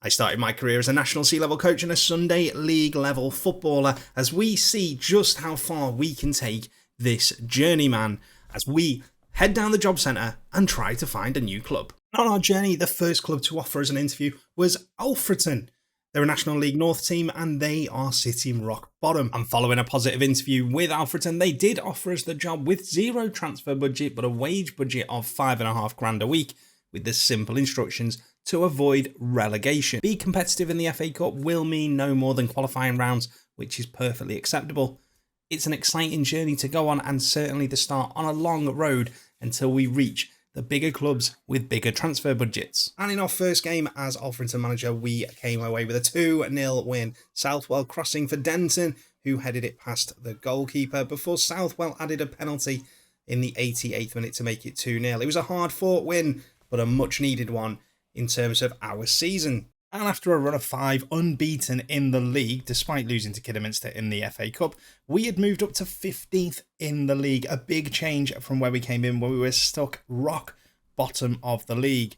I started my career as a National C-level coach and a Sunday League level footballer as we see just how far we can take this journeyman as we head down the job centre and try to find a new club. On our journey, the first club to offer us an interview was Alfreton. They're a National League North team and they are sitting rock bottom. And following a positive interview with Alfreton, they did offer us the job with zero transfer budget but a wage budget of £5,500 a week with the simple instructions to avoid relegation. Be competitive in the FA Cup will mean no more than qualifying rounds, which is perfectly acceptable. It's an exciting journey to go on and certainly the start on a long road until we reach the bigger clubs with bigger transfer budgets. And in our first game as Alfreton manager, we came away with a 2-0 win. Southwell crossing for Denton, who headed it past the goalkeeper before Southwell added a penalty in the 88th minute to make it 2-0. It was a hard-fought win, but a much-needed one in terms of our season. And after a run of 5 unbeaten in the league, despite losing to Kidderminster in the FA Cup, we had moved up to 15th in the league, a big change from where we came in, where we were stuck rock bottom of the league.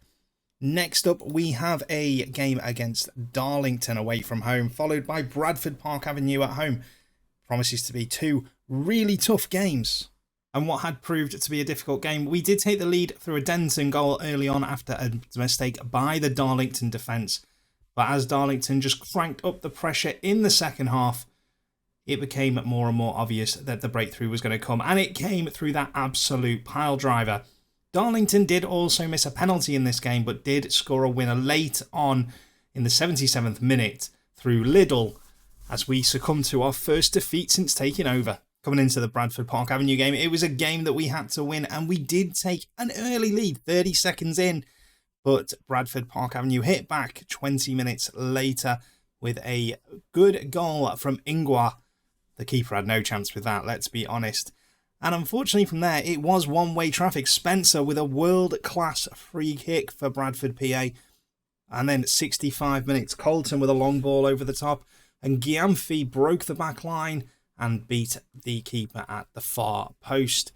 Next up, we have a game against Darlington away from home, followed by Bradford Park Avenue at home. Promises to be 2 really tough games. And what had proved to be a difficult game, we did take the lead through a Denton goal early on after a mistake by the Darlington defence. But as Darlington just cranked up the pressure in the second half, it became more and more obvious that the breakthrough was going to come. And it came through that absolute pile driver. Darlington did also miss a penalty in this game, but did score a winner late on in the 77th minute through Liddell as we succumbed to our first defeat since taking over. Coming into the Bradford Park Avenue game, it was a game that we had to win, and we did take an early lead 30 seconds in. But Bradford Park Avenue hit back 20 minutes later with a good goal from Ingwa. The keeper had no chance with that, let's be honest. And unfortunately from there, it was one-way traffic. Spencer with a world-class free kick for Bradford PA. And then 65 minutes, Colton with a long ball over the top. And Gyamfi broke the back line and beat the keeper at the far post.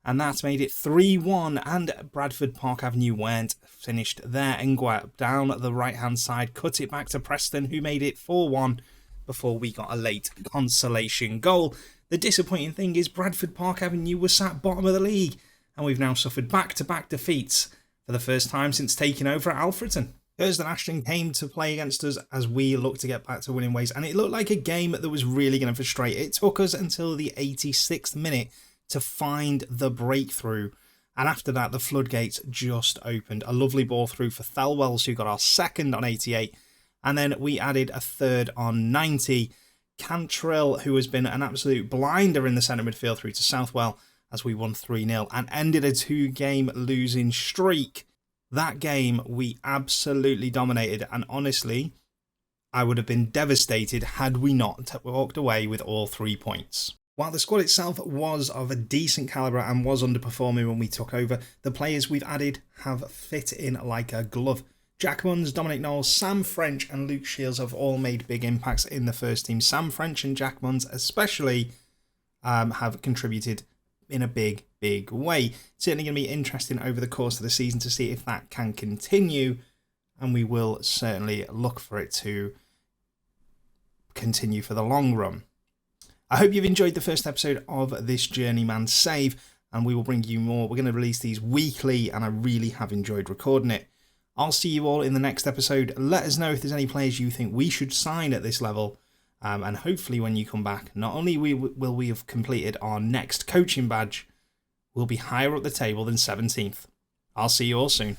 And that made it 3-1, and Bradford Park Avenue weren't finished there. Ingwa down the right-hand side, cut it back to Preston, who made it 4-1 before we got a late consolation goal. The disappointing thing is Bradford Park Avenue was sat bottom of the league, and we've now suffered back-to-back defeats for the first time since taking over at Alfreton. Thurston Ashton came to play against us as we looked to get back to winning ways, and it looked like a game that was really going to frustrate. It took us until the 86th minute to find the breakthrough. And after that, the floodgates just opened. A lovely ball through for Thelwells, who got our second on 88. And then we added a third on 90. Cantrell, who has been an absolute blinder in the centre midfield, through to Southwell as we won 3-0 and ended a 2-game losing streak. That game we absolutely dominated. And honestly, I would have been devastated had we not walked away with all 3 points. While the squad itself was of a decent calibre and was underperforming when we took over, the players we've added have fit in like a glove. Jack Munns, Dominic Knowles, Sam French and Luke Shields have all made big impacts in the first team. Sam French and Jack Munns especially have contributed in a big way. It's certainly going to be interesting over the course of the season to see if that can continue, and we will certainly look for it to continue for the long run. I hope you've enjoyed the first episode of this Journeyman save, and we will bring you more. We're going to release these weekly, and I really have enjoyed recording it. I'll see you all in the next episode. Let us know if there's any players you think we should sign at this level, and hopefully when you come back, not only will we have completed our next coaching badge, we'll be higher up the table than 17th. I'll see you all soon.